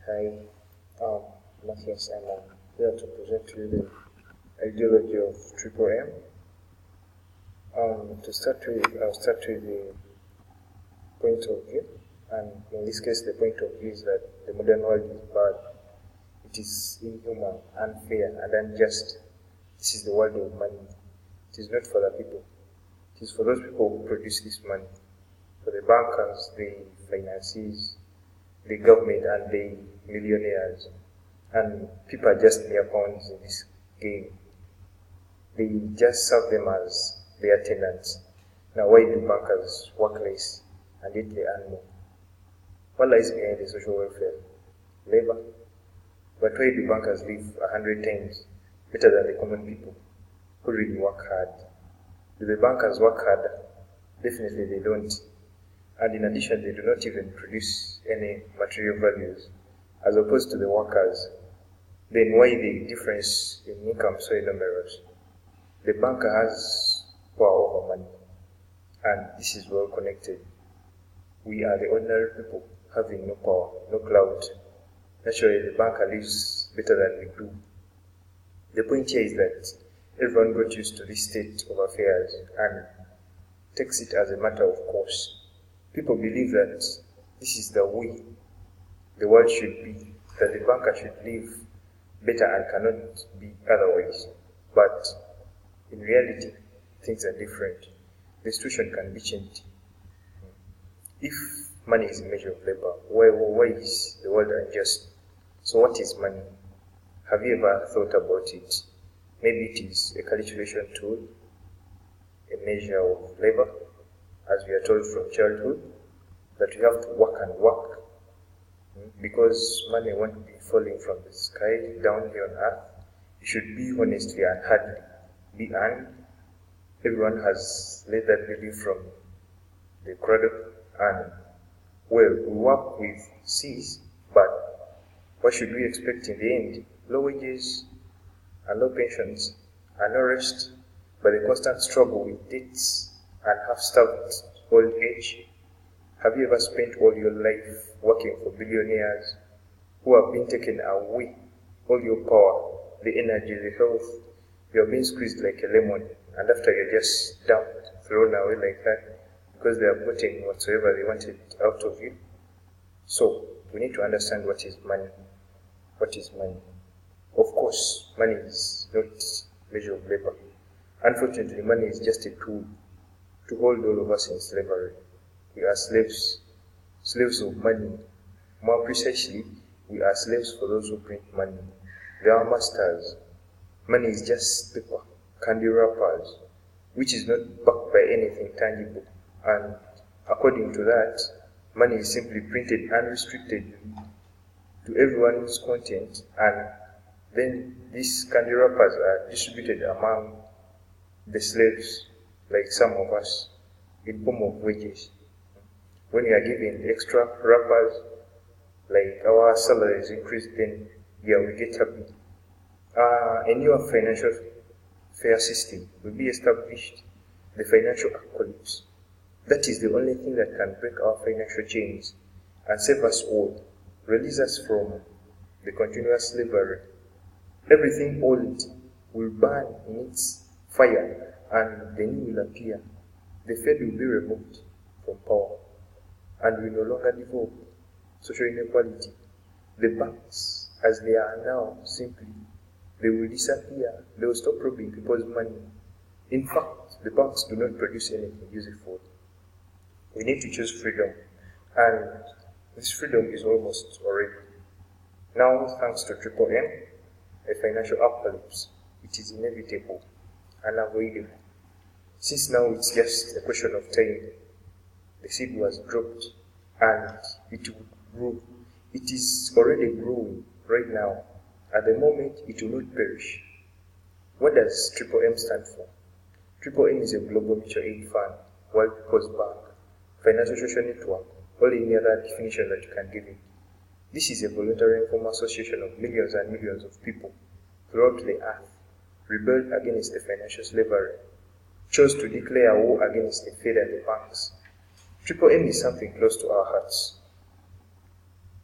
Hi, um, Mathias, and I'm here to present to you the ideology of Triple M. To start with, I'll start with the point of view, and in this case, the point of view is that the modern world is bad. It is inhuman, unfair, and unjust. This is the world of money. It is not for the people. It is for those people who produce this money, for the bankers, the financiers, the government, and the millionaires. And people are just mere pawns in this game. They just serve them as their tenants. Now, why do bankers work less and yet they earn more? What lies behind the social welfare? Labor. But why do bankers live 100 times better than the common people who really work hard? Do the bankers work harder? Definitely they don't. And in addition, they do not even produce any material values as opposed to the workers. Then why the difference in income so enormous? The banker has power over money, and this is well connected. We are the ordinary people having no power, no clout. Naturally, the banker lives better than we do. The point here is that everyone got used to this state of affairs and takes it as a matter of course. People believe that this is the way the world should be, that the banker should live better and cannot be otherwise. But in reality, things are different. The situation can be changed. If money is a measure of labor, why is the world unjust? So what is money? Have you ever thought about it? Maybe it is a calculation tool, a measure of labor, as we are told from childhood, that we have to work and work, because money won't be falling from the sky down here on earth. It should be honestly and hardly be earned. Everyone has let that belief from the cradle, and well, we work with C's, but what should we expect in the end? Low wages and low pensions and no rest, but the constant struggle with debts and half-starved old age. Have you ever spent all your life working for billionaires who have been taken away all your power, the energy, the health? You have been squeezed like a lemon, and after you're just dumped, thrown away like that, because they have gotten whatsoever they wanted out of you. So, we need to understand what is money. What is money? Of course, money is not a measure of labor. Unfortunately, money is just a tool to hold all of us in slavery. We are slaves of money. More precisely, we are slaves for those who print money. They are masters. Money is just paper, candy wrappers, which is not backed by anything tangible. And according to that, money is simply printed unrestrictedly to everyone's content, and then these candy wrappers are distributed among the slaves, like some of us, in form of wages. When we are given extra wrappers, like our salaries increase, then yeah, we get happy. A newer financial fair system will be established, the financial apocalypse. That is the only thing that can break our financial chains and save us all, release us from the continuous slavery. Everything old will burn in its fire, and the new will appear. The Fed will be removed from power, and we no longer develop social inequality. The banks, as they are now, simply, they will disappear. They will stop robbing people's money. In fact, the banks do not produce anything useful. We need to choose freedom, and this freedom is almost already. Now, thanks to Triple M, a financial apocalypse, it is inevitable, unavoidable. Since now it's just a question of time, the seed was dropped, and it will grow. It is already growing right now. At the moment, it will not perish. What does Triple M stand for? Triple M is a global mutual aid fund, World People's Bank, financial social network, or any other definition that you can give it. This is a voluntary informal association of millions and millions of people throughout the earth, rebelled against the financial slavery, chose to declare war against the Fed and the banks. Triple M is something close to our hearts.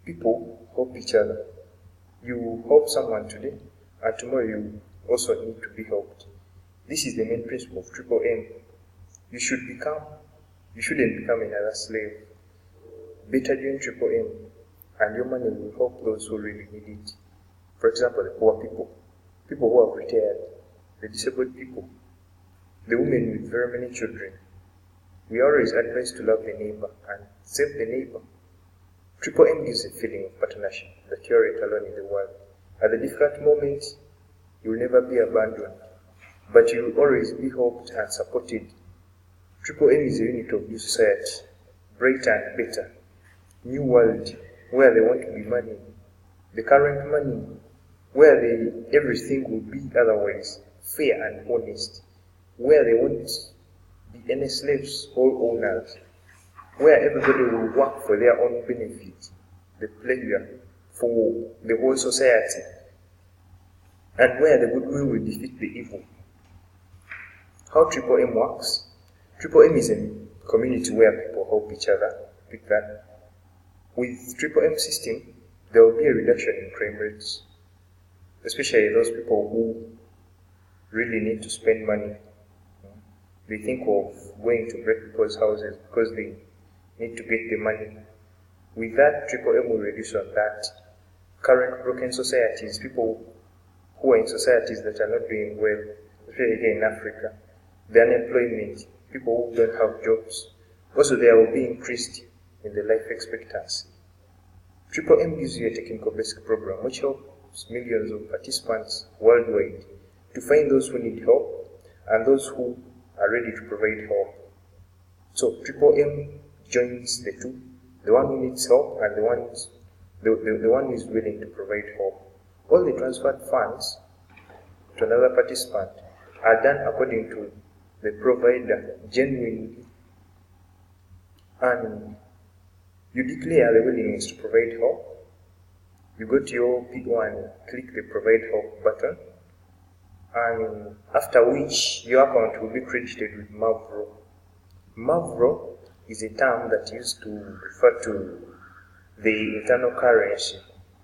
People help each other. You help someone today, and tomorrow you also need to be helped. This is the main principle of triple M. You shouldn't become another slave. Better join triple M, and your money will help those who really need it. For example, the poor people, people who have retired, the disabled people, the women with very many children. We always advise to love the neighbor and save the neighbor. Triple M gives a feeling of partnership that you are it alone in the world. At the difficult moments, you will never be abandoned, but you will always be helped and supported. Triple M is a unit of new society, brighter and better, new world, where they want to be money, the current money, where everything will be otherwise fair and honest, where they won't be any slaves or owners, where everybody will work for their own benefit, the pleasure for the whole society, and where the goodwill will defeat the evil. How Triple M works? Triple M is a community where people help each other. Pick that. With Triple M system, there will be a reduction in crime rates, especially those people who really need to spend money. They think of going to break people's houses because they need to get the money. With that, Triple M will reduce on that. Current broken societies, people who are in societies that are not doing well, especially here in Africa, the unemployment, people who don't have jobs, also there will be increased in the life expectancy. Triple M gives you a technical basic program which helps millions of participants worldwide to find those who need help and those who are ready to provide help. So Triple M joins the two, the one who needs help and the one who is willing to provide help. All the transferred funds to another participant are done according to the provider genuinely, and you declare the willingness to provide help. You go to your P1, click the provide help button, and after which your account will be credited with Mavro. Mavro is a term that used to refer to the internal currency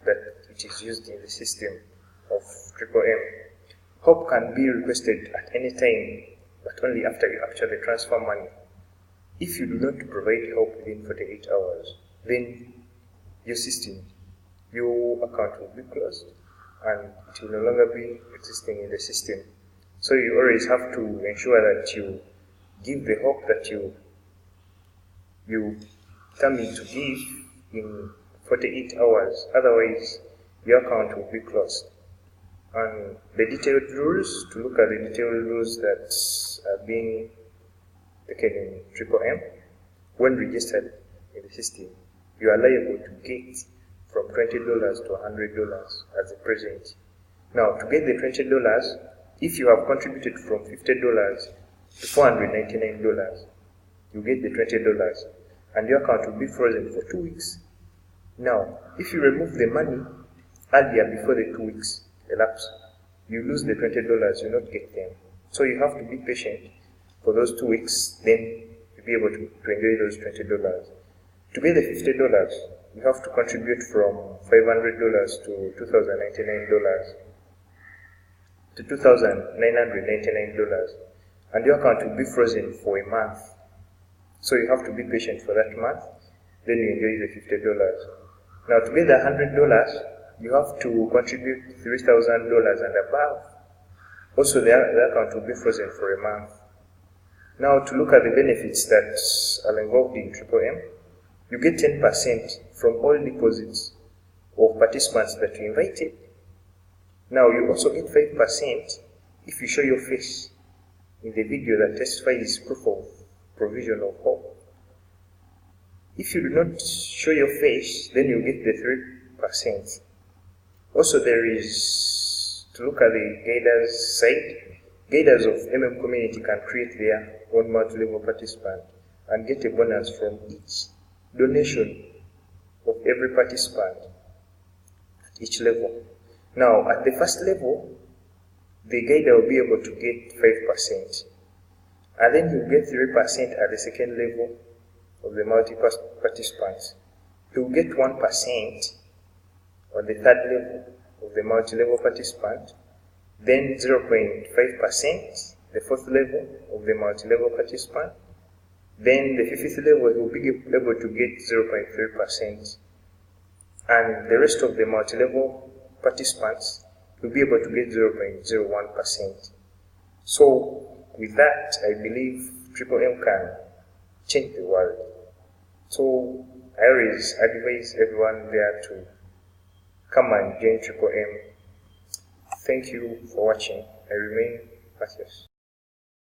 that it is used in the system of Triple M. Help can be requested at any time, but only after you actually transfer money. If you do not provide help within 48 hours, then your account will be closed and it will no longer be existing in the system. So you always have to ensure that you give the help that you determine to give in 48 hours, otherwise your account will be closed. And the detailed rules, to look at the detailed rules that are being taken in Triple M, when registered in the system, you are liable to get from $20 to $100 as a present. Now, to get the $20, if you have contributed from $50 to $499, you get the $20, and your account will be frozen for 2 weeks. Now, if you remove the money earlier before the 2 weeks elapse, you lose the $20, you not get them. So you have to be patient for those 2 weeks, then you'll be able to enjoy those $20. To get the $50, you have to contribute from $500 to $2,099 to $2,999, and your account will be frozen for a month. So you have to be patient for that month, then you enjoy the $50. Now to get the $100, you have to contribute $3,000 and above. Also the account will be frozen for a month. Now to look at the benefits that are involved in Triple M, you get 10% from all deposits of participants that you invited. Now you also get 5% if you show your face in the video that testifies proof of provision of hope. If you do not show your face, then you get the 3%. Also there is, to look at the guiders side, guiders of MM community can create their own multi-level participant and get a bonus from each donation of every participant at each level. Now at the first level, the guider will be able to get 5%, and then you get 3% at the second level of the multi-participants. You will get 1% on the third level of the multi-level participant, then 0.5%, the fourth level of the multi-level participant, then the fifth level will be able to get 0.3%, and the rest of the multi-level participants will be able to get 0.01%. So with that, I believe Triple M can change the world. So I always advise everyone there to come and join Triple M. Thank you for watching. I remain Mathias.